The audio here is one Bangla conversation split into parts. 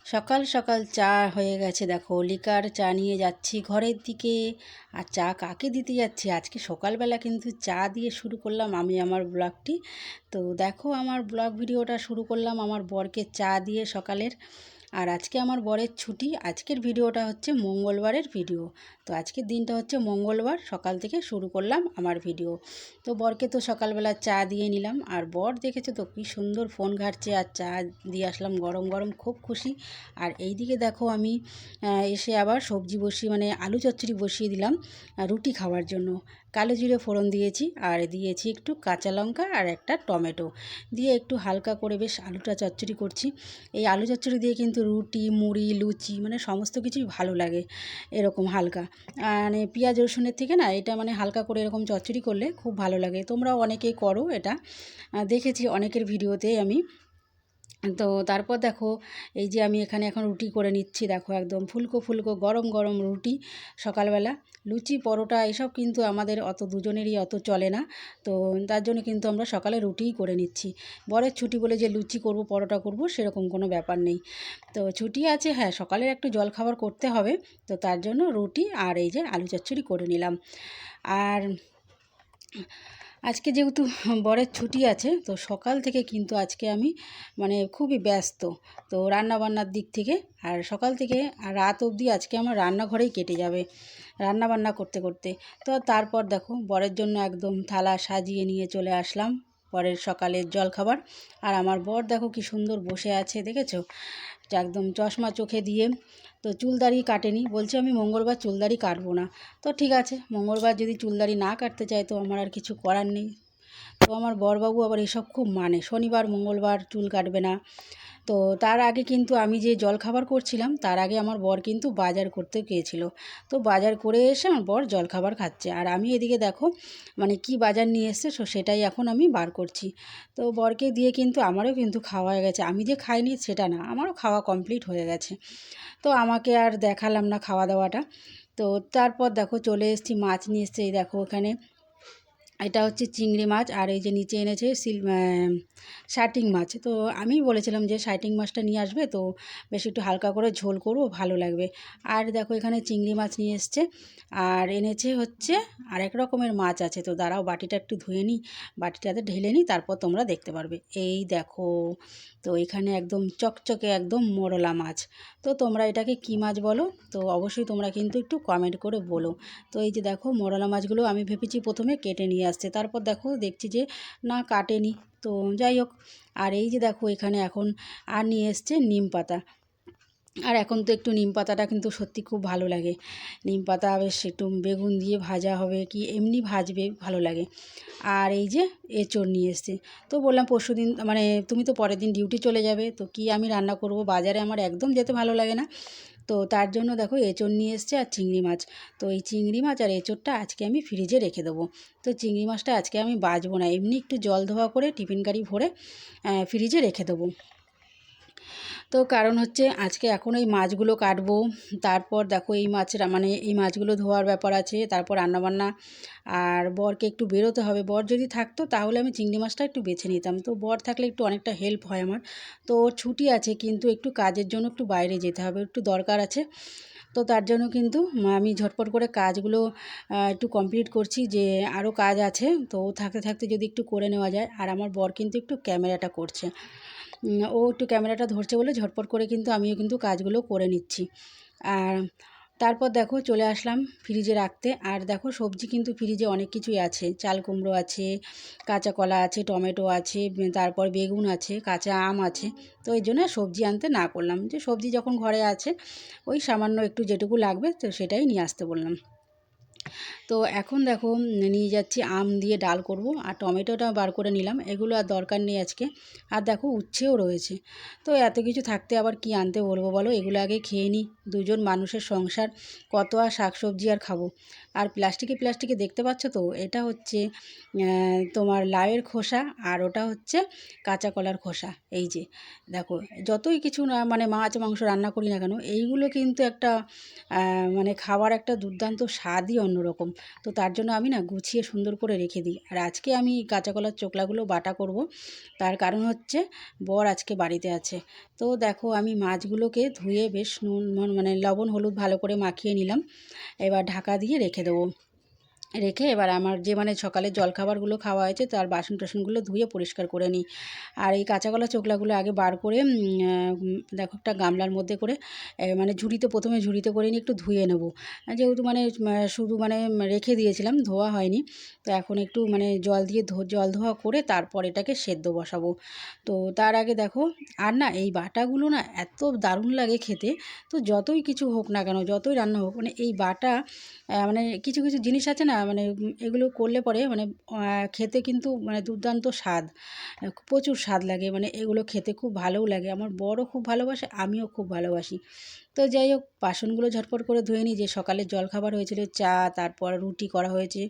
সকাল সকাল চা হয়ে গেছে, দেখো লিকার চা নিয়ে যাচ্ছি ঘরের দিকে। আর চা কাকে দিতে যাচ্ছি, আজকে সকালবেলা কিন্তু চা দিয়ে শুরু করলাম আমি আমার ব্লগটি। তো দেখো আমার ব্লগ ভিডিওটা শুরু করলাম আমার বরকে চা দিয়ে সকালের। আর আজকে আমার বরের ছুটি, আজকের ভিডিওটা হচ্ছে মঙ্গলবারের ভিডিও। তো আজকের দিনটা হচ্ছে মঙ্গলবার, সকাল থেকে শুরু করলাম আমার ভিডিও। তো বরকে তো সকালবেলা চা দিয়ে নিলাম, আর বর দেখেছো তো কী সুন্দর ফোন ঘাঁটছে, আর চা দিয়ে আসলাম গরম গরম, খুব খুশি। আর এই দিকে দেখো আমি এসে আবার সবজি বসিয়ে মানে আলু চচ্চড়ি বসিয়ে দিলাম রুটি খাওয়ার জন্য। কালো জিরে ফোড়ন দিয়েছি, আর দিয়েছি একটু কাঁচা লঙ্কা আর একটা টমেটো দিয়ে একটু হালকা করে বেশ আলুটা চচ্চড়ি করছি। এই আলু চচ্চড়ি দিয়ে কিন্তু রুটি, মুড়ি, লুচি মানে সমস্ত কিছুই ভালো লাগে এরকম হালকা। মানে পেঁয়াজ রসুনের থেকে না এটা মানে হালকা করে এরকম চচ্চড়ি করলে খুব ভালো লাগে। তোমরাও অনেকেই করো এটা, দেখেছি অনেকের ভিডিওতেই আমি। তো তারপর দেখো এই যে আমি এখানে এখন রুটি করে নিচ্ছি, দেখো একদম ফুলকো ফুলকো গরম গরম রুটি সকালবেলা। লুচি পরোটা এসব কিন্তু আমাদের অত দুজনেরই অত চলে না, তো তার জন্য কিন্তু আমরা সকালে রুটিই করে নিচ্ছি। বরের ছুটি বলে যে লুচি করব পরোটা করব সেরকম কোনো ব্যাপার নেই। তো ছুটি আছে, হ্যাঁ সকালের একটু জলখাবার করতে হবে, তো তার জন্য রুটি আর এই যে আলু চচ্চড়ি করে নিলাম। আর আজকে যেহেতু বরের ছুটি আছে, তো সকাল থেকে কিন্তু আজকে আমি মানে খুবই ব্যস্ত। তো রান্নাবান্নার দিক থেকে আর সকাল থেকে আর রাত অবধি আজকে আমার রান্নাঘরেই কেটে যাবে রান্নাবান্না করতে করতে। তো তারপর দেখো বরের জন্য একদম থালা সাজিয়ে নিয়ে চলে আসলাম পরের সকালের জলখাবার। আর আমার বর দেখো কি সুন্দর বসে আছে, দেখেছো একদম চশমা চোখে দিয়ে। তো চুলদাড়ি কাটেনি, বলছে আমি মঙ্গলবার চুলদাড়ি কাটবো না। তো ঠিক আছে, মঙ্গলবার যদি চুলদাড়ি না কাটতে চায় তো আমার আর কিছু করার নেই। তো আমার বরবাবু আবার এসব খুব মানে, শনিবার মঙ্গলবার চুল কাটবে না। তো তার আগে কিন্তু আমি যে জলখাবার করছিলাম তার আগে আমার বর কিন্তু বাজার করতে গিয়েছিল। তো বাজার করে এসে আমার বর জলখাবার খাচ্ছে, আর আমি এদিকে দেখো মানে কি বাজার নিয়ে এসছে সেটাই এখন আমি বার করছি। তো বরকে দিয়ে কিন্তু আমারও কিন্তু খাওয়া হয়ে গেছে, আমি যে খাইনি সেটা না, আমারও খাওয়া কমপ্লিট হয়ে গেছে। তো আমাকে আর দেখালাম না খাওয়া দাওয়াটা। তো তারপর দেখো চলে এসেছি, মাছ নিয়ে এসছে, এই দেখো এখানে এটা হচ্ছে চিংড়ি মাছ, আর এই যে নিচে এনেছে শার্টিং মাছ। তো আমি বলেছিলাম যে শার্টিং মাছটা নিয়ে আসবে, তো বেশ একটু হালকা করে ঝোল করবো, ভালো লাগবে। আর দেখো এখানে চিংড়ি মাছ নিয়ে এসছে, আর এনেছে হচ্ছে আরেক রকমের মাছ আছে। তো দাঁড়াও বাটিটা একটু ধুয়ে নিই, বাটিটাতে ঢেলে নিই, তারপর তোমরা দেখতে পারবে। এই দেখো, তো এখানে একদম চকচকে একদম মোরলা মাছ। তো তোমরা এটাকে কী মাছ বলো, তো অবশ্যই তোমরা কিন্তু একটু কমেন্ট করে বলো। তো এই যে দেখো মোরলা মাছগুলো আমি ভেবেছি প্রথমে কেটে নিয়ে আসছে, তারপর দেখছি যে না কাটেনি। তো যাই হোক, আর এই যে দেখো এখানে এখন আর নিয়ে এসছে নিম পাতা। আর এখন তো একটু নিম পাতাটা কিন্তু সত্যি খুব ভালো লাগে, নিম পাতা বেশ একটু বেগুন দিয়ে ভাজা হবে কি এমনি ভাজবে ভালো লাগে। আর এই যে এঁচোড় নিয়ে এসছে। তো বললাম পরশুদিন মানে তুমি তো পরের দিন ডিউটি চলে যাবে, তো কি আমি রান্না করব, বাজারে আমার একদম যেতে ভালো লাগে না। তো তার জন্য দেখো এঁচোড় নিয়ে এসছে আর চিংড়ি মাছ। তো এই চিংড়ি মাছ আর এঁচোড়টা আজকে আমি ফ্রিজে রেখে দেবো। তো চিংড়ি মাছটা আজকে আমি বাছবো না, এমনি একটু জল ধোয়া করে টিফিন গাড়ি ভরে ফ্রিজে রেখে দেবো। তো কারণ হচ্ছে আজকে এখন এই মাছগুলো কাটবো, তারপর দেখো এই মাছের মানে এই মাছগুলো ধোয়ার ব্যাপার আছে, তারপর রান্নাবান্না। আর বরকে একটু বেরোতে হবে, বর যদি থাকতো তাহলে আমি চিংড়ি মাছটা একটু বেছে নিতাম, তো বর থাকলে একটু অনেকটা হেল্প হয় আমার। তো ওর ছুটি আছে কিন্তু একটু কাজের জন্য একটু বাইরে যেতে হবে, একটু দরকার আছে। তো তার জন্য কিন্তু আমি ঝটপট করে কাজগুলো একটু কমপ্লিট করছি, যে আরও কাজ আছে, তো ও থাকতে থাকতে যদি একটু করে নেওয়া যায়। আর আমার বর কিন্তু একটু ক্যামেরাটা করছে, ও একটু ক্যামেরাটা ধরছে বলে ঝটপট করে কিন্তু আমিও কিন্তু কাজগুলো করে নিচ্ছি। আর তারপর দেখো চলে আসলাম ফ্রিজে রাখতে, আর দেখো সবজি কিন্তু ফ্রিজে অনেক কিছুই আছে, চাল কুমড়ো আছে, কাঁচা কলা আছে, টমেটো আছে, তারপর বেগুন আছে, কাঁচা আম আছে। তো এই জন্য সবজি আনতে না করলাম, যে সবজি যখন ঘরে আছে ওই সামান্য একটু যেটুকু লাগবে তো সেটাই নিয়ে আসতে বললাম। তো এখন দেখো নিয়ে যাচ্ছি আম দিয়ে ডাল করব, আর টমেটোটা বার করে নিলাম, এগুলো আর দরকার নেই আজকে। আর দেখো উচ্ছেও রয়েছে। তো এত কিছু থাকতে আবার কি আনতে বলবো বলো, এগুলো আগে খেয়ে নিই, দুজন মানুষের সংসার, কত আর শাকসবজি আর খাবো। আর প্লাস্টিকে প্লাস্টিকে দেখতে পাচ্ছ তো, এটা হচ্ছে তোমার লাউয়ের খোসা, আর ওটা হচ্ছে কাঁচা কলার খোসা। এই যে দেখো, যতই কিছু না মানে মাছ মাংস রান্না করি না কেন, এইগুলো কিন্তু একটা মানে খাওয়ার একটা দুর্দান্ত স্বাদই অন্য অন্যরকম। তো তার জন্য আমি না গুছিয়ে সুন্দর করে রেখে দিই। আর আজকে আমি কাঁচা কলার চোকলাগুলো বাটা করব, তার কারণ হচ্ছে বর আজকে বাড়িতে আছে। তো দেখো আমি মাছগুলোকে ধুয়ে বেশ মানে লবণ হলুদ ভালো করে মাখিয়ে নিলাম। এবার ঢাকা দিয়ে রেখে দেবো। রেখে এবার আমার যে মানে সকালের জলখাবারগুলো খাওয়া হয়েছে তার বাসন টাসনগুলো ধুয়ে পরিষ্কার করে নিই। আর এই কাঁচা কলা চোকলাগুলো আগে বার করে দেখো একটা গামলার মধ্যে করে মানে প্রথমে ঝুড়িতে করে নিয়ে একটু ধুয়ে নেব। যেহেতু মানে শুধু মানে রেখে দিয়েছিলাম, ধোয়া হয়নি। তো এখন একটু মানে জল দিয়ে জল ধোয়া করে তারপর এটাকে সেদ্ধ বসাবো। তো তার আগে দেখো, আর না এই বাটাগুলো না এত দারুণ লাগে খেতে। তো যতই কিছু হোক না কেন, যতই রান্না হোক, মানে এই বাটা মানে কিছু কিছু জিনিস আছে না, মানে এগুলো করলে পরে মানে খেতে কিন্তু মানে দুর্দান্ত স্বাদ, প্রচুর স্বাদ লাগে। মানে এগুলো খেতে খুব ভালোও লাগে, আমার বরও খুব ভালোবাসে, আমিও খুব ভালোবাসি। তো যাই হোক, বাসনগুলো ঝটপট করে ধুয়ে নিই। যে সকালের জলখাবার হয়েছিল চা, তারপর রুটি করা হয়েছে,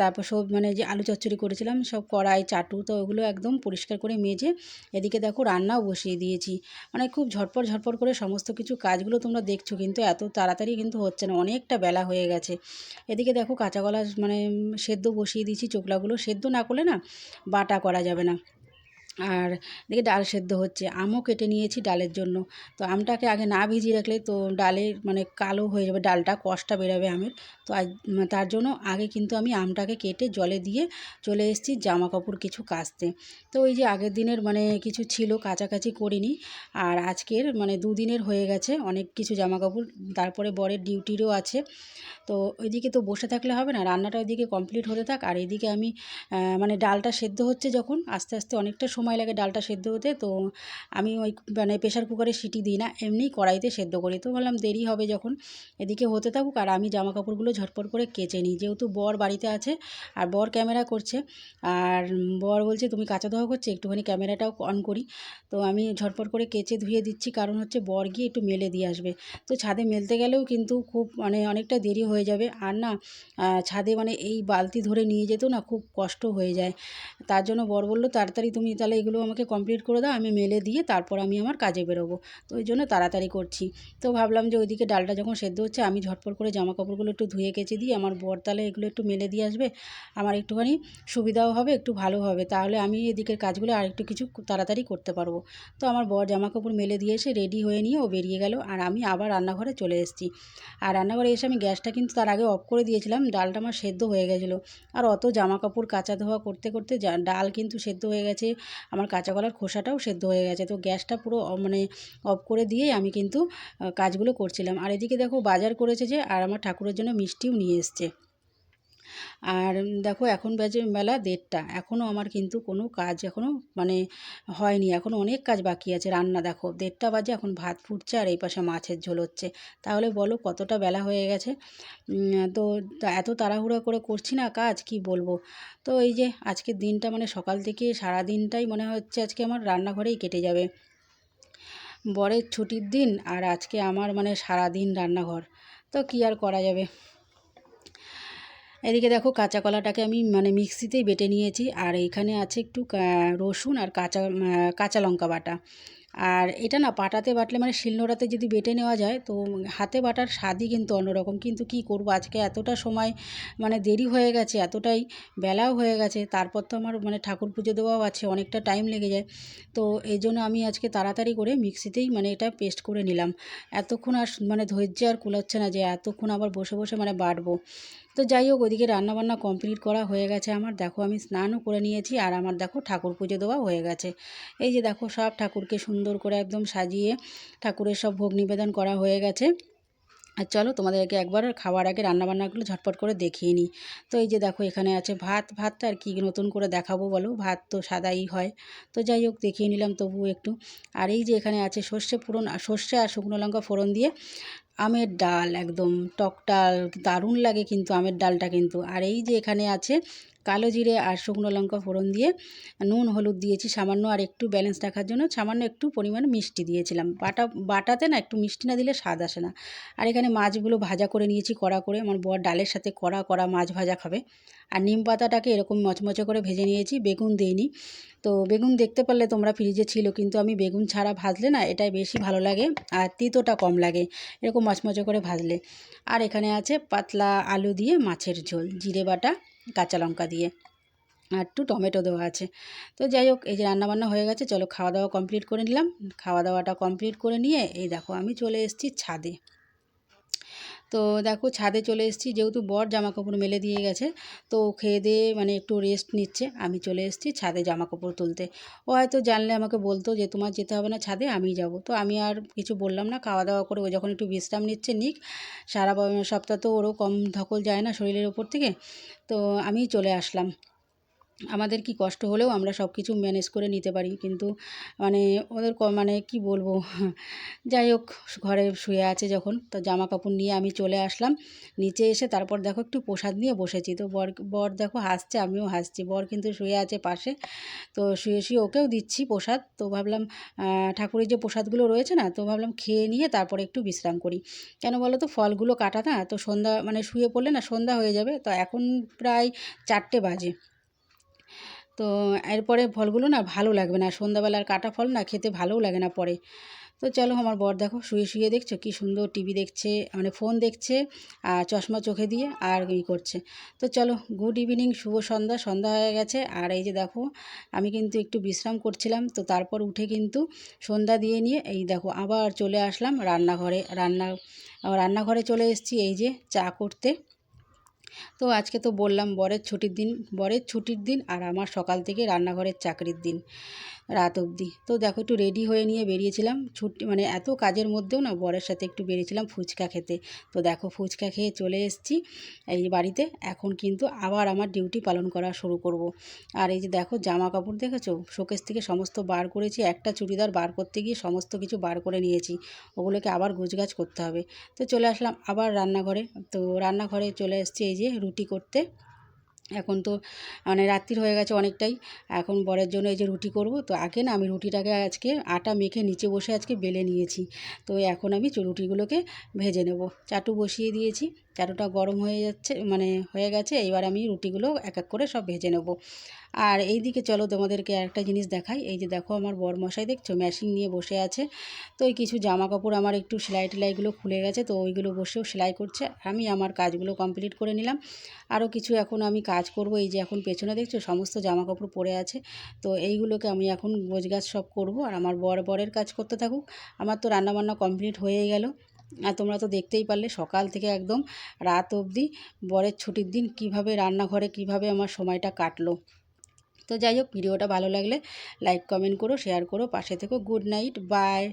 তারপর সব মানে যে আলু চচ্চড়ি করেছিলাম সব কড়াই চাটু, তো ওগুলো একদম পরিষ্কার করে মেজে এদিকে দেখো রান্নাও বসিয়ে দিয়েছি। মানে খুব ঝটপট ঝটপট করে সমস্ত কিছু কাজগুলো তোমরা দেখছো, কিন্তু এত তাড়াতাড়ি কিন্তু হচ্ছে না, অনেকটা বেলা হয়ে গেছে। এদিকে দেখো কাঁচা কলা মানে সেদ্ধ বসিয়ে দিয়েছি। চোকলাগুলো সেদ্ধ না করলে না বাটা করা যাবে না। আর এদিকে ডাল সেদ্ধ হচ্ছে, আমও কেটে নিয়েছি ডালের জন্য। তো আমটাকে আগে না ভিজিয়ে রাখলে তো ডালের মানে কালো হয়ে যাবে, ডালটা কষটা বেরোবে আমের। তো তার জন্য আগে কিন্তু আমি আমটাকে কেটে জলে দিয়ে চলে এসেছি জামা কাপড় কিছু কাচতে। তো ওই যে আগের দিনের মানে কিছু ছিল কাচাকাচি করিনি, আর আজকের মানে দুদিনের হয়ে গেছে অনেক কিছু জামা কাপড়। তারপরে বরের ডিউটিরও আছে। তো ওইদিকে তো বসে থাকলে হবে না, রান্নাটা ওইদিকে কমপ্লিট হতে থাক। আর এইদিকে আমি মানে ডালটা সেদ্ধ হচ্ছে যখন, আস্তে আস্তে অনেকটা সময় লাগে ডালটা সেদ্ধ হতে। তো আমি ওই মানে প্রেশার কুকারে সিটি দিই না, এমনি কড়াইতে সেদ্ধ করি। তো ভাবলাম দেরি হবে যখন, এদিকে হতে থাকুক আর আমি জামা কাপড়গুলো ঝটপট করে কেচে নিই। যেহেতু বর বাড়িতে আছে আর বর ক্যামেরা করছে, আর বর বলছে তুমি কাচা ধোয়া করছে, একটুখানি ক্যামেরাটাও অন করি। তো আমি ঝটপট করে কেচে ধুয়ে দিচ্ছি, কারণ হচ্ছে বর গিয়ে একটু মেলে দিয়ে আসবে। তো ছাদে মেলতে গেলেও কিন্তু খুব মানে অনেকটা দেরি হয়ে যাবে। আর না ছাদে মানে এই বালতি ধরে নিয়ে যেতেও না খুব কষ্ট হয়ে যায়। তার জন্য বর বলল তাড়াতাড়ি তুমি তাহলে এগুলো আমাকে কমপ্লিট করে দাও, আমি মেলে দিয়ে তারপর আমি আমার কাজে বেরোবো। তো ওই জন্য তাড়াতাড়ি করছি। তো ভাবলাম যে ওইদিকে ডালটা যখন সেদ্ধ হচ্ছে আমি ঝটপট করে জামা কাপড়গুলো একটু ধুয়ে কেচে দিই, আমার বর তাহলে এগুলো একটু মেলে দিয়ে আসবে, আমার একটুখানি সুবিধাও হবে, একটু ভালো হবে। তাহলে আমি এদিকের কাজগুলো আর একটু কিছু তাড়াতাড়ি করতে পারবো। তো আমার বর জামা কাপড় মেলে দিয়ে এসে রেডি হয়ে নিয়ে ও বেরিয়ে গেল, আর আমি আবার রান্নাঘরে চলে এসেছি। আর রান্নাঘরে এসে আমি গ্যাসটা কিন্তু তার আগে অফ করে দিয়েছিলাম, ডালটা আমার সেদ্ধ হয়ে গেছিলো। আর অত জামা কাপড় কাচা ধোয়া করতে করতে ডাল কিন্তু সেদ্ধ হয়ে গেছে, আমার কাঁচা কলার খোসাটাও সেদ্ধ হয়ে গেছে। তো গ্যাসটা পুরো মানে অফ করে দিয়েই আমি কিন্তু কাজগুলো করছিলাম। আর এদিকে দেখো বাজার করেছে যে, আর আমার ঠাকুরের জন্য মিষ্টিও নিয়ে এসছে। আর দেখো এখন বাজে বেলা 1:30, এখনও আমার কিন্তু কোনো কাজ এখনও মানে হয়নি, এখনও অনেক কাজ বাকি আছে। রান্না দেখো 1:30 বাজে, এখন ভাত ফুটছে আর এই পাশে মাছের ঝোল হচ্ছে। তাহলে বলো কতটা বেলা হয়ে গেছে। তো এত তাড়াহুড়ো করে করছি না কাজ, কি বলবো। তো এই যে আজকের দিনটা মানে সকাল থেকে সারা দিনটাই মনে হচ্ছে আজকে আমার রান্নাঘরেই কেটে যাবে। বরের ছুটির দিন আর আজকে আমার মানে সারা দিন রান্নাঘর, তো কি আর করা যাবে। এদিকে দেখো কাঁচা কলাটাকে আমি মানে মিক্সিতেই বেটে নিয়েছি, আর এইখানে আছে একটু রসুন আর কাঁচা লঙ্কা বাটা। আর এটা না পাটাতে বাটলে মানে শিলনোড়াতে যদি বেটে নেওয়া যায় তো হাতে বাটার স্বাদই কিন্তু অন্যরকম। কিন্তু কি করব, আজকে এতটা সময় মানে দেরি হয়ে গেছে, এতটাই বেলাও হয়ে গেছে, তারপর তো আমার মানে ঠাকুর পুজো দেওয়াও আছে, অনেকটা টাইম লেগে যায়। তো এই জন্য আমি আজকে তাড়াতাড়ি করে মিক্সিতেই মানে এটা পেস্ট করে নিলাম। এতক্ষণ আর মানে ধৈর্য আর কুলাচ্ছে না যে এতক্ষণ আবার বসে বসে মানে বাটবো। তো যাই হোক, ওইদিকে রান্নাবান্না কমপ্লিট করা হয়ে গেছে আমার। দেখো আমি স্নানও করে নিয়েছি, আর আমার দেখো ঠাকুর পুজো দেওয়া হয়ে গেছে। এই যে দেখো সব ঠাকুরকে সুন্দর করে একদম সাজিয়ে ঠাকুরের সব ভোগ নিবেদন করা হয়ে গেছে। আর চলো তোমাদেরকে একবার খাওয়ার আগে রান্নাবান্নাগুলো ঝটপট করে দেখিয়ে নিই। তো এই যে দেখো এখানে আছে ভাতটা আর কি নতুন করে দেখাবো বলো, ভাত তো সাদাই হয়। তো যাই হোক দেখিয়ে নিলাম তবুও একটু। আর এই যে এখানে আছে সর্ষে আর শুকনো লঙ্কা ফোড়ন দিয়ে আমের ডাল, একদম টক ডাল, দারুণ লাগে কিন্তু আমের ডালটা কিন্তু। আর এই যে এখানে আছে কালো জিরে আর শুকনো লঙ্কা ফোড়ন দিয়ে নুন হলুদ দিয়েছি সামান্য, আর একটু ব্যালেন্স রাখার জন্য সামান্য একটু পরিমাণ মিষ্টি দিয়েছিলাম। বাটাতে না একটু মিষ্টি না দিলে স্বাদ আসে না। আর এখানে মাছগুলো ভাজা করে নিয়েছি কড়া করে, আমার বর ডালের সাথে কড়া কড়া মাছ ভাজা খাবে। আর নিম পাতাটাকে এরকম মচমচে করে ভেজে নিয়েছি, বেগুন দিইনি। তো বেগুন দেখতে পারলে তোমরা ফ্রিজে ছিল, কিন্তু আমি বেগুন ছাড়া ভাজলে না এটাই বেশি ভালো লাগে, আর তিতোটা কম লাগে এরকম মচমচে করে ভাজলে। আর এখানে আছে পাতলা আলু দিয়ে মাছের ঝোল, জিরে বাটা কাঁচা লঙ্কা দিয়ে, আর একটু টমেটো দেওয়া আছে। তো যাই হোক, এই যে রান্নাবান্না হয়ে গেছে, চলো খাওয়া দাওয়া কমপ্লিট করে নিলাম। খাওয়া দাওয়াটা কমপ্লিট করে নিয়ে এই দেখো আমি চলে এসেছি ছাদে। তো দেখো ছাদে চলে এসেছি, যেহেতু বর জামা কাপড় মেলে দিয়ে গেছে, তো খেয়ে দিয়ে মানে একটু রেস্ট নিচ্ছে, আমি চলে এসেছি ছাদে জামা কাপড় তুলতে। ও হয়তো জানলে আমাকে বলতো যে তোমার যেতে হবে না ছাদে, আমিই যাব। তো আমি আর কিছু বললাম না, খাওয়া দাওয়া করে ও যখন একটু বিশ্রাম নিচ্ছে নিক, সারা সপ্তাহ তো ওরও কম ধকল যায় না শরীরের ওপর থেকে। তো আমি চলে আসলাম। আমাদের কি কষ্ট হলেও আমরা সব কিছু ম্যানেজ করে নিতে পারি, কিন্তু মানে ওদের মানে কি বলবো যাই হোক, ঘরে শুয়ে আছে যখন, তো জামা কাপড় নিয়ে আমি চলে আসলাম নিচে এসে। তারপর দেখো একটু প্রসাদ নিয়ে বসেছি, তো বর বর দেখো হাসছে, আমিও হাসছি। বর কিন্তু শুয়ে আছে পাশে, তো শুয়ে শুয়ে ওকেও দিচ্ছি প্রসাদ। তো ভাবলাম ঠাকুরের যে প্রসাদগুলো রয়েছে না, তো ভাবলাম খেয়ে নিয়ে তারপরে একটু বিশ্রাম করি। কেন বলো তো, ফলগুলো কাটা না, তো সন্ধ্যা মানে শুয়ে পড়লে না সন্ধ্যা হয়ে যাবে। তো এখন প্রায় 4টে বাজে। তো এরপরে ফলগুলো না ভালো লাগবে না, সন্ধ্যাবেলার কাটা ফল না খেতে ভালোও লাগে না পরে। তো চলো, আমার বর দেখো শুয়ে শুয়ে দেখছো কি সুন্দর টিভি দেখছে, মানে ফোন দেখছে, আর চশমা চোখে দিয়ে আর করছে। তো চলো, গুড ইভিনিং, শুভ সন্ধ্যা। সন্ধ্যা হয়ে গেছে, আর এই যে দেখো আমি কিন্তু একটু বিশ্রাম করছিলাম, তো তারপর উঠে কিন্তু সন্ধ্যা দিয়ে নিয়ে এই দেখো আবার চলে আসলাম রান্নাঘরে। রান্নাঘরে চলে এসেছি এই যে চা করতে। তো আজকে তো বললাম বরের ছুটির দিন আর আমার সকাল থেকে রান্নাঘরের চাকরির দিন রাত অবধি। তো দেখো একটু রেডি হয়ে নিয়ে বেরিয়েছিলাম, ছুটি মানে এত কাজের মধ্যেও না বরের সাথে একটু বেরিয়েছিলাম ফুচকা খেতে। তো দেখো ফুচকা খেয়ে চলে এসেছি এই বাড়িতে। এখন কিন্তু আবার আমার ডিউটি পালন করা শুরু করব। আর এই যে দেখো জামা কাপড় দেখেছো, শোকেস থেকে সমস্ত বার করেছি, একটা চুড়িদার বার করতে গিয়ে সমস্ত কিছু বার করে নিয়েছি, ওগুলোকে আবার গোছগাছ করতে হবে। তো চলে আসলাম আবার রান্নাঘরে। তো রান্নাঘরে চলে এসেছি এই যে রুটি করতে। এখন তো মানে রাত্রির হয়ে গেছে অনেকটাই, এখন বরের জন্য এই যে রুটি করব। তো আগে না আমি রুটিটাকে আজকে আটা মেখে নিচে বসে আজকে বেলে নিয়েছি। তো এখন আমি রুটিগুলোকে ভেজে নেব। চাটু বসিয়ে দিয়েছি, চাটুটা গরম হয়ে যাচ্ছে মানে হয়ে গেছে, এবার আমি রুটিগুলো এক এক করে সব ভেজে নেব। আর এই দিকে চলো তোমাদেরকে আরেকটা জিনিস দেখাই। এই যে দেখো আমার বরমশাই দেখছো মেশিন নিয়ে বসে আছে। তো এই কিছু জামা কাপড় আমার একটু সেলাই টেলাইগুলো খুলে গেছে, তো ওইগুলো বসেও সেলাই করছে। আমি আমার কাজগুলো কমপ্লিট করে নিলাম। আরও কিছু এখন আমি কাজ করব। এই যে এখন পেছনে দেখছো সমস্ত জামা কাপড় পরে আছে, তো এইগুলোকে আমি এখন গোছগাছ সব করব। আর আমার বরের কাজ করতে থাকুক। আমার তো রান্নাবান্না কমপ্লিট হয়েই গেল। আর তোমরা তো দেখতেই পারলে সকাল থেকে একদম রাত অবধি বরের ছুটির দিন কিভাবে রান্নাঘরে কিভাবে আমার সময়টা কাটলো। তো যাই হোক, ভিডিওটা ভালো লাগলে লাইক কমেন্ট করো, শেয়ার করো, পাশে থেকো। Good night, by.